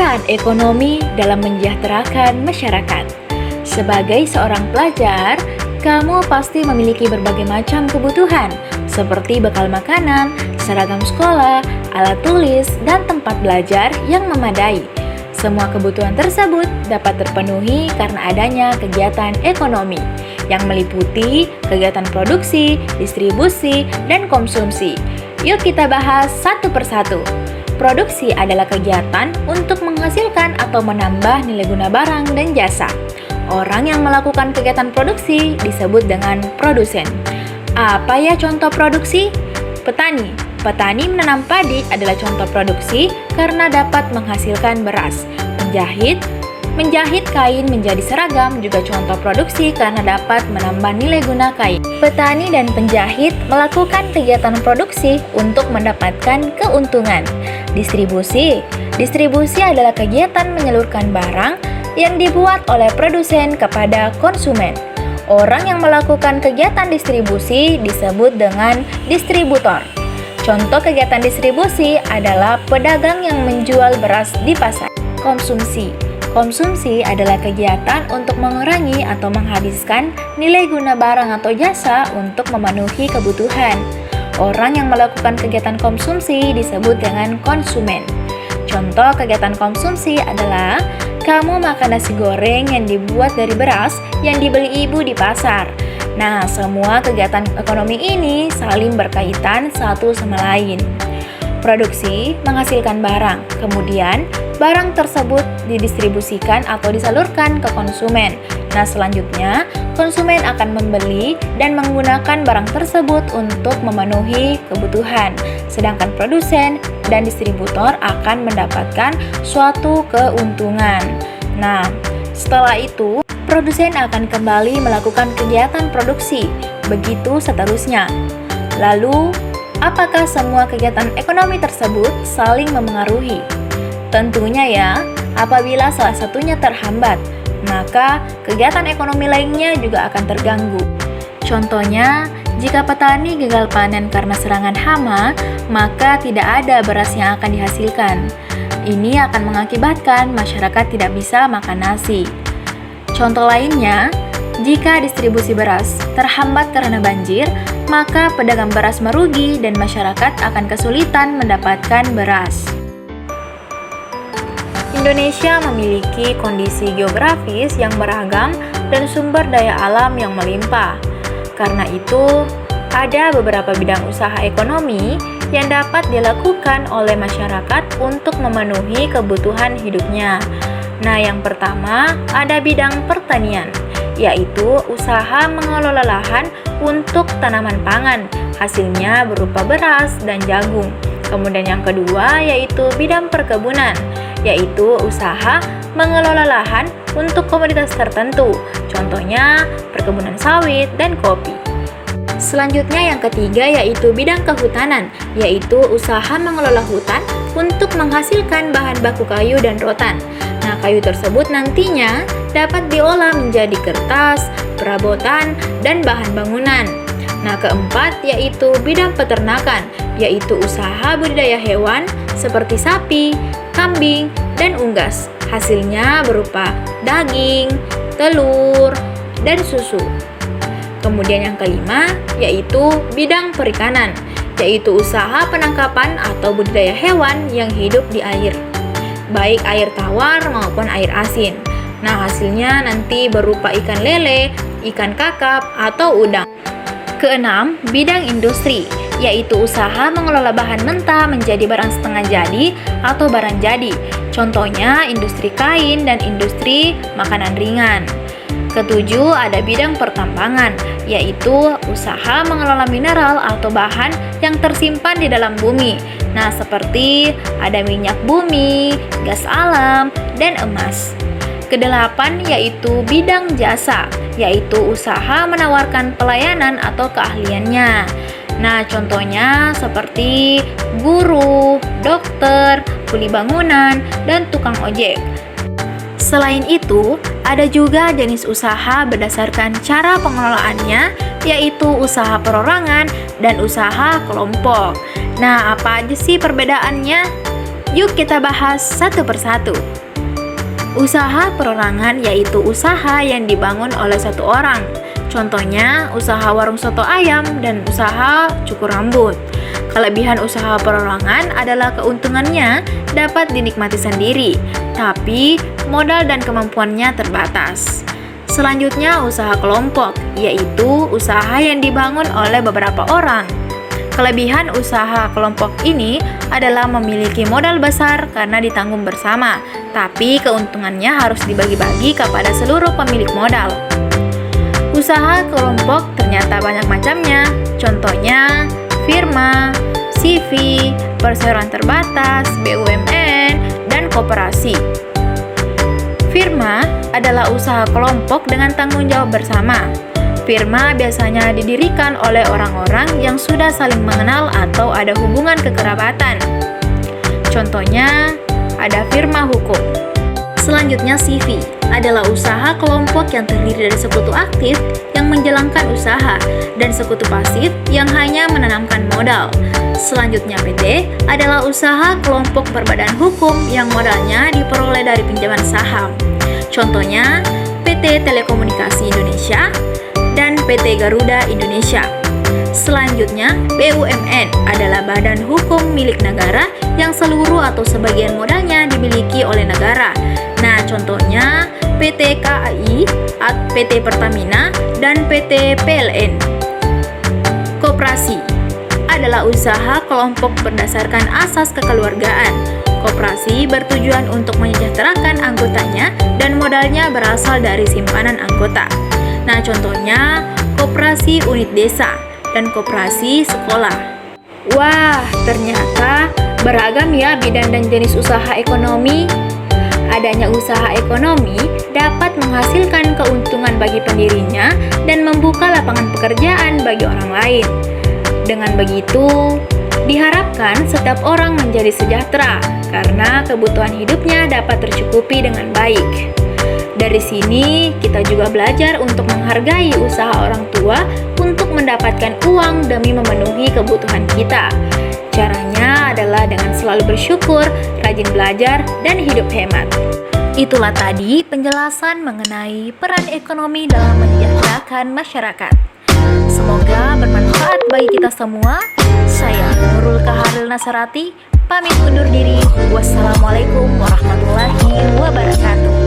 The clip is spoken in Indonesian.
Peran ekonomi dalam mensejahterakan masyarakat. Sebagai seorang pelajar, kamu pasti memiliki berbagai macam kebutuhan, seperti bekal makanan, seragam sekolah, alat tulis, dan tempat belajar yang memadai. Semua kebutuhan tersebut dapat terpenuhi karena adanya kegiatan ekonomi yang meliputi kegiatan produksi, distribusi, dan konsumsi. Yuk kita bahas satu persatu. Produksi adalah kegiatan untuk menghasilkan atau menambah nilai guna barang dan jasa. Orang yang melakukan kegiatan produksi disebut dengan produsen. Apa ya contoh produksi? Petani. Petani menanam padi adalah contoh produksi karena dapat menghasilkan beras. Menjahit kain menjadi seragam juga contoh produksi karena dapat menambah nilai guna kain. Petani dan penjahit melakukan kegiatan produksi untuk mendapatkan keuntungan. Distribusi adalah kegiatan menyalurkan barang yang dibuat oleh produsen kepada konsumen. Orang yang melakukan kegiatan distribusi disebut dengan distributor. Contoh kegiatan distribusi adalah pedagang yang menjual beras di pasar. Konsumsi adalah kegiatan untuk mengurangi atau menghabiskan nilai guna barang atau jasa untuk memenuhi kebutuhan. Orang yang melakukan kegiatan konsumsi disebut dengan konsumen. Contoh kegiatan konsumsi adalah kamu makan nasi goreng yang dibuat dari beras yang dibeli ibu di pasar. Nah, semua kegiatan ekonomi ini saling berkaitan satu sama lain. Produksi menghasilkan barang, kemudian barang tersebut didistribusikan atau disalurkan ke konsumen. Nah, selanjutnya konsumen akan membeli dan menggunakan barang tersebut untuk memenuhi kebutuhan. Sedangkan produsen dan distributor akan mendapatkan suatu keuntungan. Nah, setelah itu produsen akan kembali melakukan kegiatan produksi. Begitu seterusnya. Lalu, apakah semua kegiatan ekonomi tersebut saling memengaruhi? Tentunya ya, apabila salah satunya terhambat, maka kegiatan ekonomi lainnya juga akan terganggu. Contohnya, jika petani gagal panen karena serangan hama, maka tidak ada beras yang akan dihasilkan. Ini akan mengakibatkan masyarakat tidak bisa makan nasi. Contoh lainnya, jika distribusi beras terhambat karena banjir, maka pedagang beras merugi dan masyarakat akan kesulitan mendapatkan beras. Indonesia memiliki kondisi geografis yang beragam dan sumber daya alam yang melimpah. Karena itu, ada beberapa bidang usaha ekonomi yang dapat dilakukan oleh masyarakat untuk memenuhi kebutuhan hidupnya. Nah, yang pertama ada bidang pertanian, yaitu usaha mengelola lahan untuk tanaman pangan, hasilnya berupa beras dan jagung. Kemudian yang kedua yaitu bidang perkebunan, yaitu usaha mengelola lahan untuk komoditas tertentu, contohnya perkebunan sawit dan kopi. Selanjutnya yang ketiga yaitu bidang kehutanan, yaitu usaha mengelola hutan untuk menghasilkan bahan baku kayu dan rotan. Nah, kayu tersebut nantinya dapat diolah menjadi kertas, perabotan, dan bahan bangunan. Nah, keempat yaitu bidang peternakan, yaitu usaha budidaya hewan seperti sapi, kambing, dan unggas. Hasilnya berupa daging, telur, dan susu. Kemudian yang kelima yaitu bidang perikanan, yaitu usaha penangkapan atau budidaya hewan yang hidup di air, baik air tawar maupun air asin. Nah, hasilnya nanti berupa ikan lele, ikan kakap, atau udang. Keenam, bidang industri, yaitu usaha mengelola bahan mentah menjadi barang setengah jadi atau barang jadi. Contohnya industri kain dan industri makanan ringan. Ketujuh, ada bidang pertambangan, yaitu usaha mengelola mineral atau bahan yang tersimpan di dalam bumi. Nah, seperti ada minyak bumi, gas alam, dan emas. Kedelapan yaitu bidang jasa, yaitu usaha menawarkan pelayanan atau keahliannya. Nah, contohnya seperti guru, dokter, kuli bangunan, dan tukang ojek. Selain itu, ada juga jenis usaha berdasarkan cara pengelolaannya, yaitu usaha perorangan dan usaha kelompok. Nah, apa aja sih perbedaannya? Yuk kita bahas satu persatu. Usaha perorangan yaitu usaha yang dibangun oleh satu orang. Contohnya usaha warung soto ayam dan usaha cukur rambut. Kelebihan usaha perorangan adalah keuntungannya dapat dinikmati sendiri, tapi modal dan kemampuannya terbatas. Selanjutnya usaha kelompok, yaitu usaha yang dibangun oleh beberapa orang. Kelebihan usaha kelompok ini adalah memiliki modal besar karena ditanggung bersama, tapi keuntungannya harus dibagi-bagi kepada seluruh pemilik modal. Usaha kelompok ternyata banyak macamnya, contohnya firma, CV, perseroan terbatas, BUMN, dan koperasi. Firma adalah usaha kelompok dengan tanggung jawab bersama. Firma biasanya didirikan oleh orang-orang yang sudah saling mengenal atau ada hubungan kekerabatan. Contohnya, ada firma hukum. Selanjutnya CV adalah usaha kelompok yang terdiri dari sekutu aktif yang menjalankan usaha dan sekutu pasif yang hanya menanamkan modal. Selanjutnya PT adalah usaha kelompok berbadan hukum yang modalnya diperoleh dari pinjaman saham. Contohnya PT Telekomunikasi Indonesia dan PT Garuda Indonesia. Selanjutnya, BUMN adalah badan hukum milik negara yang seluruh atau sebagian modalnya dimiliki oleh negara. Nah, contohnya PT KAI, PT Pertamina, dan PT PLN. Koperasi adalah usaha kelompok berdasarkan asas kekeluargaan. Koperasi bertujuan untuk menyejahterakan anggotanya dan modalnya berasal dari simpanan anggota. Nah, contohnya koperasi unit desa dan koperasi sekolah. Wah, ternyata beragam ya bidang dan jenis usaha ekonomi. Adanya usaha ekonomi dapat menghasilkan keuntungan bagi pendirinya dan membuka lapangan pekerjaan bagi orang lain. Dengan begitu, diharapkan setiap orang menjadi sejahtera karena kebutuhan hidupnya dapat tercukupi dengan baik. Dari sini, kita juga belajar untuk menghargai usaha orang tua untuk mendapatkan uang demi memenuhi kebutuhan kita. Caranya adalah dengan selalu bersyukur, rajin belajar, dan hidup hemat. Itulah tadi penjelasan mengenai peran ekonomi dalam mensejahterakan masyarakat. Semoga bermanfaat bagi kita semua. Saya Nurul Kaharil Nasarati, pamit undur diri. Wassalamualaikum warahmatullahi wabarakatuh.